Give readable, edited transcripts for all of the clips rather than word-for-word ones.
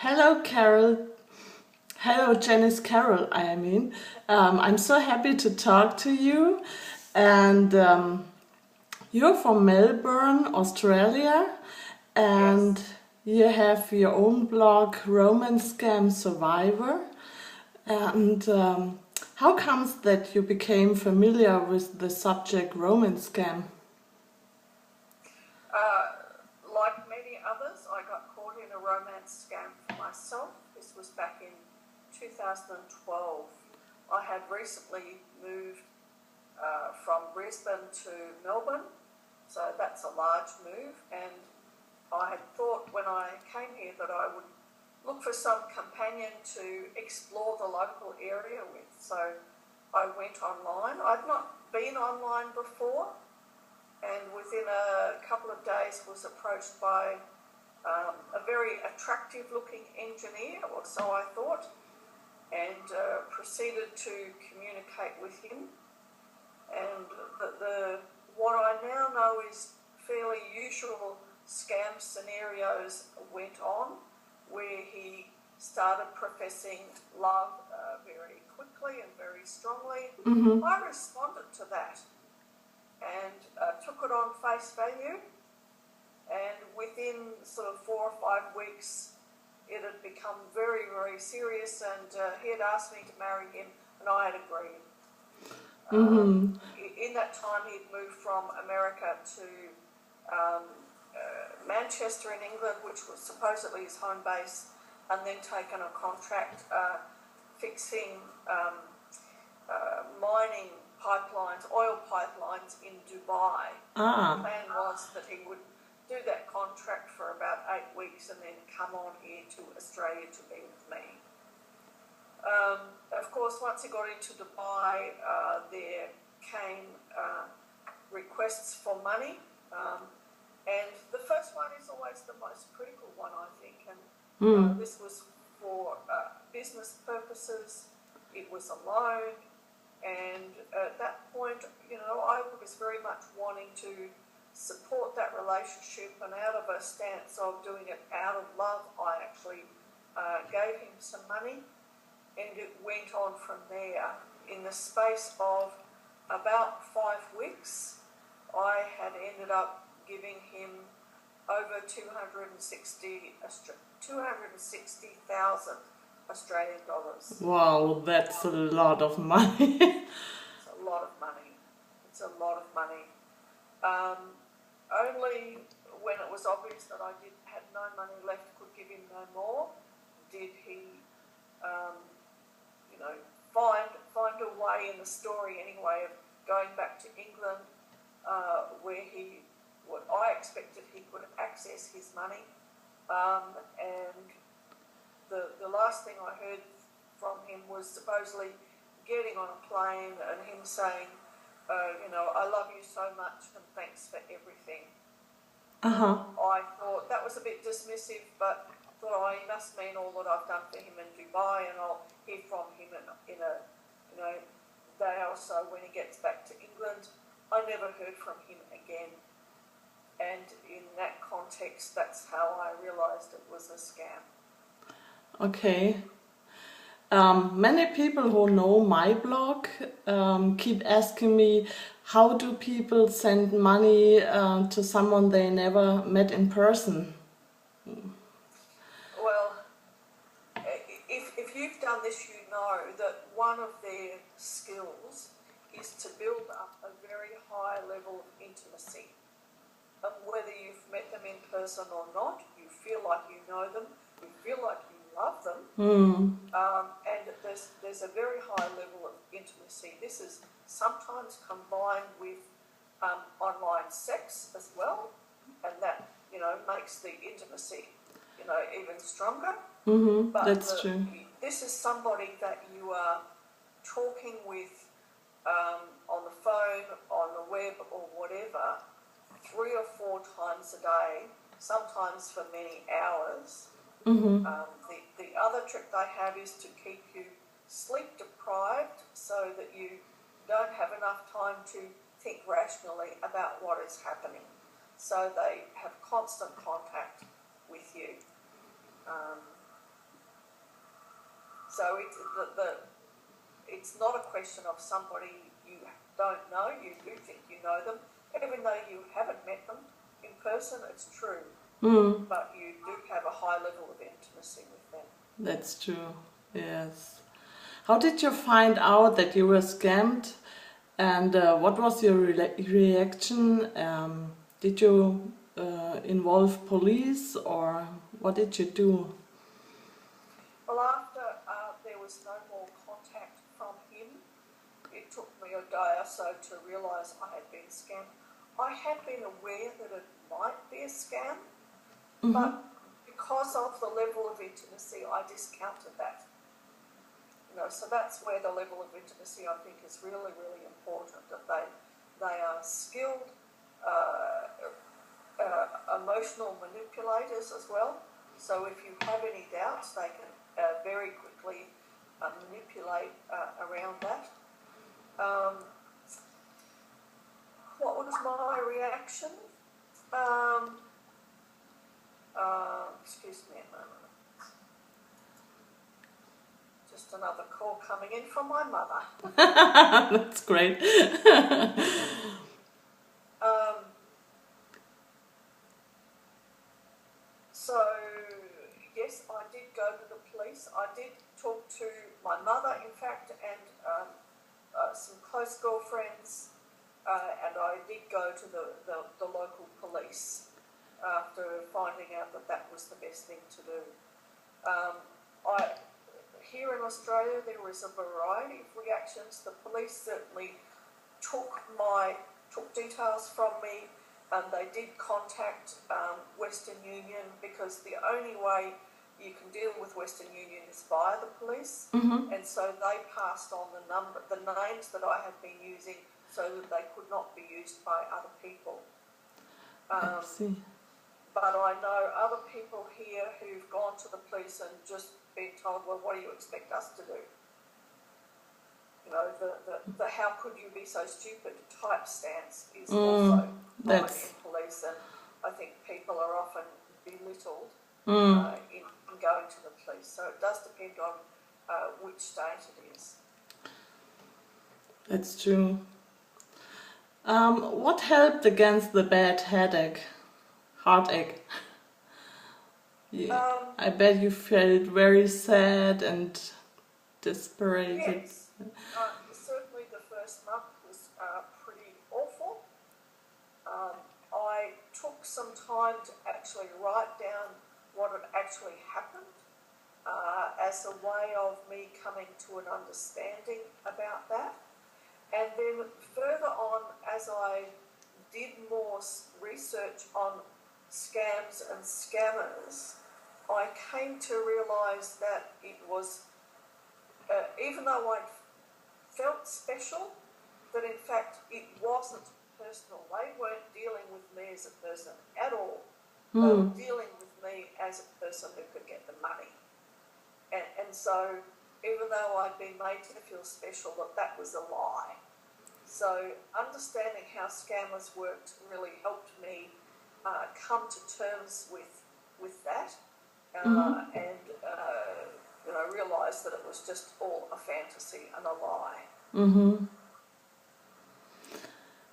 Hello, Carol. Hello, Janice Carol, I mean. I'm so happy to talk to you. And you're from Melbourne, Australia. And Yes. you have your own blog, Romance Scam Survivor. And how comes that you became familiar with the subject romance scam? Like many others, I got caught in a romance scam for myself. This was back in 2012. I had recently moved from Brisbane to Melbourne, so that's a large move, and I had thought when I came here that I would look for some companion to explore the local area with. So I went online. I'd not been online before, and within a couple of days was approached by a very attractive looking engineer, or so I thought, and proceeded to communicate with him. And what I now know is fairly usual scam scenarios went on, where he started professing love very quickly and very strongly. Mm-hmm. I responded to that and took it on face value, and within sort of 4 or 5 weeks it had become very, very serious, and he had asked me to marry him and I had agreed. Mm-hmm. In that time he'd moved from America to Manchester in England, which was supposedly his home base, and then taken a contract fixing mining pipelines, oil pipelines in Dubai. The plan was that he would do that contract for about 8 weeks and then come on here to Australia to be with me. Of course, once he got into Dubai, there came requests for money, and the first one is always the most critical one, I think, and this was for business purposes. It was a loan, and at that point, I was very much wanting to support that relationship, and out of a stance of doing it out of love, I actually gave him some money, and it went on from there. In the space of about 5 weeks, I had ended up giving him over 260,000 Australian dollars. Wow, that's a lot of money. It's a lot of money. It's a lot of money. Only when it was obvious that I had no money left, could give him no more, did he, find a way in the story anyway of going back to England, where what I expected he could access his money, and the last thing I heard from him was supposedly getting on a plane and him saying, I love you so much and thanks for everything. I thought that was a bit dismissive, but I thought, he must mean all that I've done for him in Dubai, and I'll hear from him in a day or so when he gets back to England. I never heard from him again, and in that context, that's how I realised it was a scam. Okay. Many people who know my blog keep asking me, how do people send money to someone they never met in person? Well, if you've done this, you know that one of their skills is to build up a very high level of intimacy. And whether you've met them in person or not, you feel like you know them, you feel like you love them, and there's a very high level of intimacy. This is sometimes combined with online sex as well, and that makes the intimacy even stronger. But That's true. this is somebody that you are talking with on the phone, on the web, or whatever, 3 or 4 times a day, sometimes for many hours. The other trick they have is to keep you sleep deprived so that you don't have enough time to think rationally about what is happening. So they have constant contact with you. So it's not a question of somebody you don't know. You do think you know them, even though you haven't met them in person. It's true, but you do have a high level of intimacy with them. That's true. Yes. How did you find out that you were scammed, and what was your reaction? Did you involve police, or what did you do? Well, after there was no more contact from him, it took me a day or so to realise I had been scammed. I had been aware that it might be a scam, but because of the level of intimacy, I discounted that. So that's where the level of intimacy, I think, is really, really important, that they are skilled emotional manipulators as well. So if you have any doubts, they can very quickly manipulate around that. What was my reaction? Excuse me a moment. Just another call coming in from my mother. That's great. So, yes, I did go to the police. I did talk to my mother, in fact, and some close girlfriends, and I did go to the local police after finding out that that was the best thing to do. Here in Australia, there was a variety of reactions. The police certainly took details from me, and they did contact Western Union, because the only way you can deal with Western Union is via the police, and so they passed on the names that I had been using, so that they could not be used by other people. I see. But I know other people here who've gone to the police and just been told, well, what do you expect us to do? The how could you be so stupid type stance is also common in police, and I think people are often belittled in going to the police. So it does depend on which state it is. That's true. What helped against the bad heartache? I bet you felt very sad and desperate. Yes. Certainly the first month was pretty awful. I took some time to actually write down what had actually happened as a way of me coming to an understanding about that. And then further on, as I did more research on scams and scammers, I came to realise that it was, even though I felt special, that in fact it wasn't personal. They weren't dealing with me as a person at all. They were dealing with me as a person who could get the money. And so, even though I'd been made to feel special, that was a lie. So understanding how scammers worked really helped me come to terms with that, and realise that it was just all a fantasy and a lie.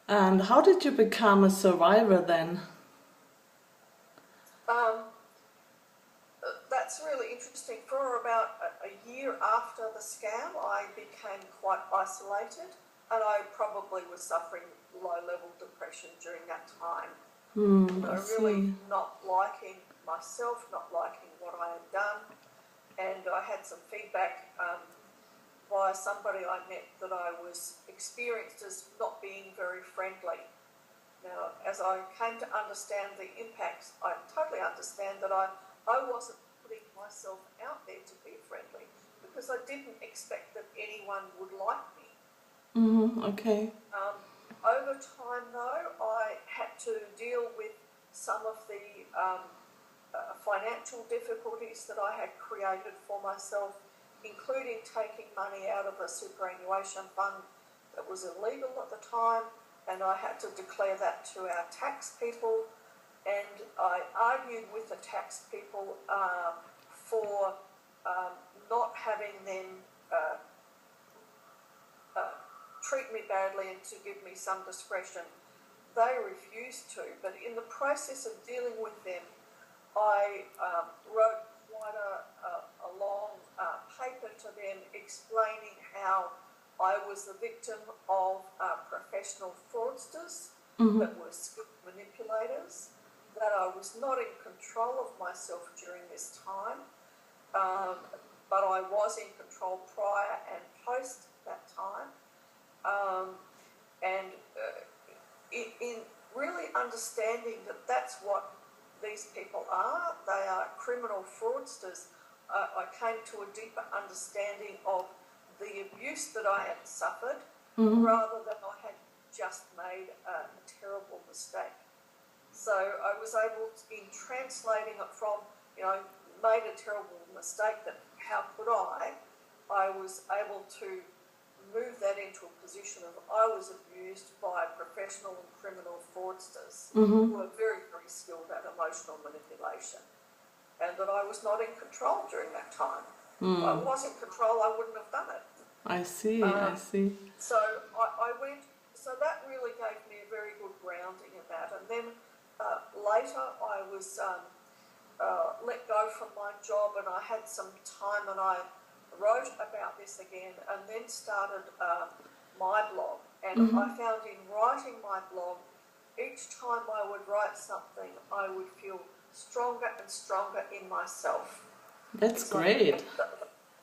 And how did you become a survivor then? That's really interesting. For about a year after the scam, I became quite isolated, and I probably was suffering low-level depression during that time. Really not liking myself, not liking what I had done, and I had some feedback by somebody I met that I was experienced as not being very friendly. Now, as I came to understand the impacts, I totally understand that I wasn't putting myself out there to be friendly, because I didn't expect that anyone would like me. Okay. Over time, though, I had to deal with some of the financial difficulties that I had created for myself, including taking money out of a superannuation fund that was illegal at the time, and I had to declare that to our tax people, and I argued with the tax people for not having them treat me badly and to give me some discretion. They refused to, but in the process of dealing with them, I wrote quite a long paper to them explaining how I was the victim of professional fraudsters that were skilled manipulators, that I was not in control of myself during this time, but I was in control prior and post that time. In really understanding that that's what these people are, they are criminal fraudsters, I came to a deeper understanding of the abuse that I had suffered rather than I had just made a terrible mistake. So I was able to, in translating it from, made a terrible mistake, that how could I was able to move that into a position of I was abused by professional and criminal fraudsters who were very, very skilled at emotional manipulation, and that I was not in control during that time. If I was in control, I wouldn't have done it. I see, I see. So I went, so that really gave me a very good grounding in that. And then later I was let go from my job, and I had some time, and I wrote about this again, and then started my blog. And I found in writing my blog, each time I would write something, I would feel stronger and stronger in myself. That's great.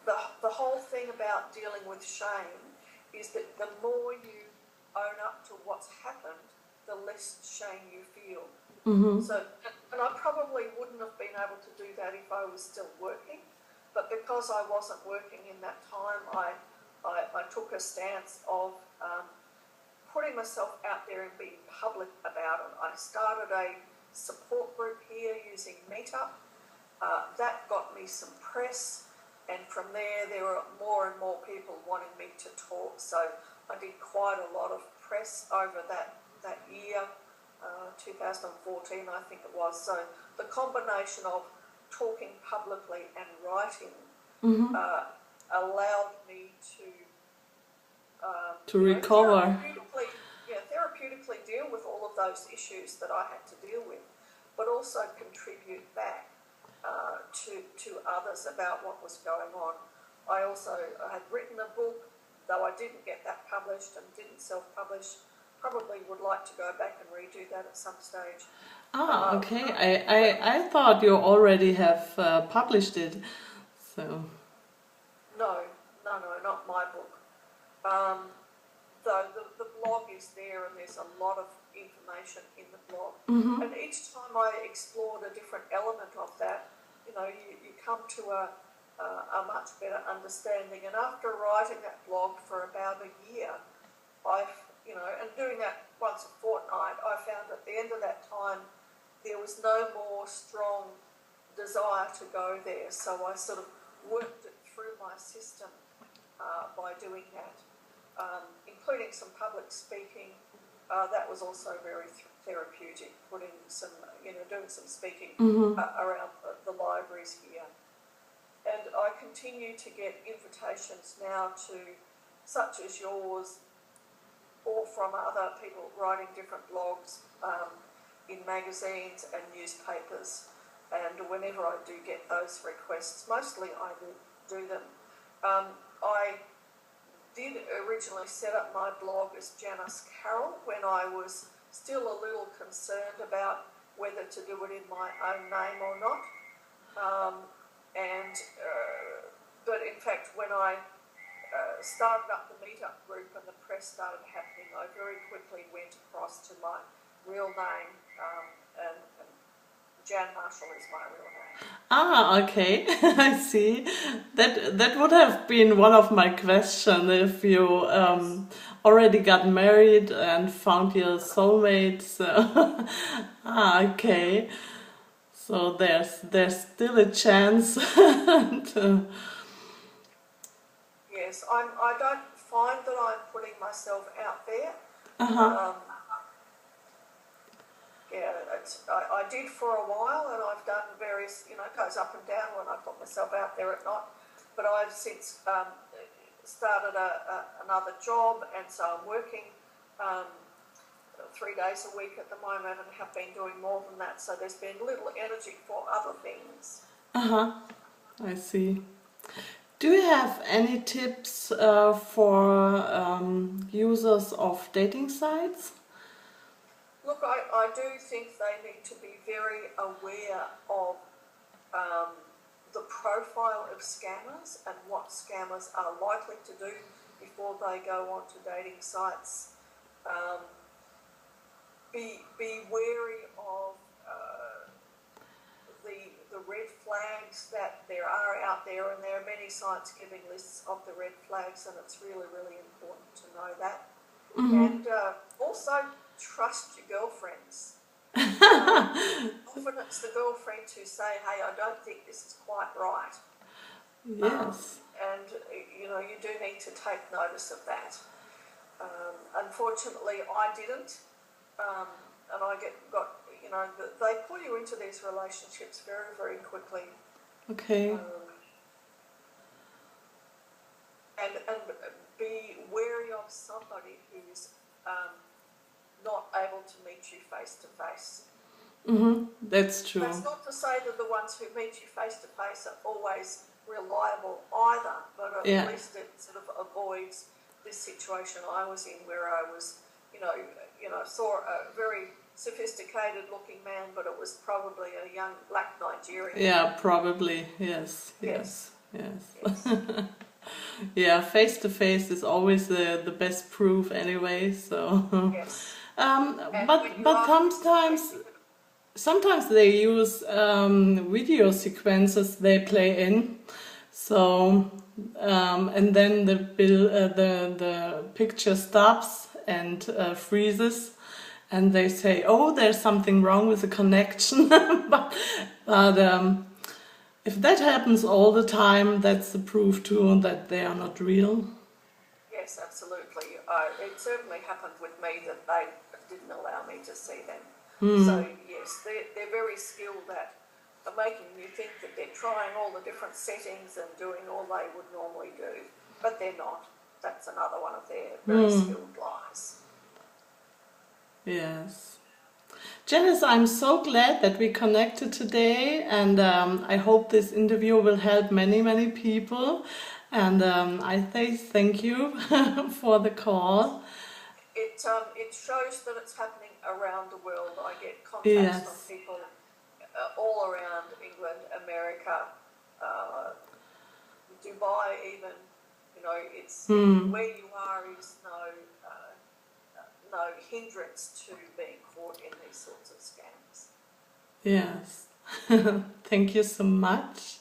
The whole thing about dealing with shame is that the more you own up to what's happened, the less shame you feel. So, and I probably wouldn't have been able to do that if I was still working, but because I wasn't working in that time, I took a stance of putting myself out there and being public about it. I started a support group here using Meetup. That got me some press, and from there were more and more people wanting me to talk. So I did quite a lot of press over that year, 2014 I think it was. So the combination of talking publicly and writing allowed me to recover. Therapeutically deal with all of those issues that I had to deal with, but also contribute back to others about what was going on. I had written a book, though I didn't get that published and didn't self-publish. Probably would like to go back and redo that at some stage. Okay. I thought you already have published it. So. No, not my book. Though the blog is there, and there's a lot of information in the blog. And each time I explored a different element of that, you come to a much better understanding. And after writing that blog for about a year, and doing that once a fortnight, I found at the end of that time there was no more strong desire to go there. So I sort of worked it through my system by doing that, including some public speaking. That was also very therapeutic, putting some, doing some speaking around the libraries here. And I continue to get invitations now to, such as yours, or from other people writing different blogs in magazines and newspapers. And whenever I do get those requests, mostly I do them. I did originally set up my blog as Janice Carroll when I was still a little concerned about whether to do it in my own name or not. But in fact, when I started up the Meetup group and the press started happening, I very quickly went across to my real name, and Jan Marshall is my real name. Okay. I see. That would have been one of my questions, if you already got married and found your soulmate. So okay. So there's still a chance to... Yes, I don't find that I'm putting myself out there. I did for a while, and I've done various, it goes up and down when I put myself out there or not. but I've since started another job, and so I'm working 3 days a week at the moment, and have been doing more than that. So there's been little energy for other things. I see. Do you have any tips for users of dating sites? Look, I do think they need to be very aware of the profile of scammers and what scammers are likely to do before they go onto dating sites. Be wary of the red flags that there are out there, and there are many sites giving lists of the red flags, and it's really, really important to know that. And also trust your girlfriends. Often it's the girlfriends who say, hey, I don't think this is quite right. Yes. And you know, you do need to take notice of that. Unfortunately, I didn't. And I got, you know, they pull you into these relationships very, very quickly. Okay. And be wary of somebody who's not able to meet you face to face. That's true. That's not to say that the ones who meet you face to face are always reliable either, but at least it sort of avoids this situation I was in, where I was, you know, saw a very sophisticated looking man, but it was probably a young black Nigerian. Yeah, probably. Yes. Yeah, face to face is always the best proof anyway. So. Yes. But sometimes they use video sequences they play in. So and then the picture stops and freezes. And they say, oh, there's something wrong with the connection. but if that happens all the time, that's the proof too that they are not real. Yes, absolutely. It certainly happened with me that they didn't allow me to see them. So yes, they're very skilled at making you think that they're trying all the different settings and doing all they would normally do. But they're not. That's another one of their very skilled lies. Yes. Janice, I'm so glad that we connected today, and I hope this interview will help many, many people. And I say thank you for the call. It shows that it's happening around the world. I get contacts from people all around England, America, Dubai even. You know, it's where you are is no hindrance to being caught in these sorts of scams. Yes. Thank you so much.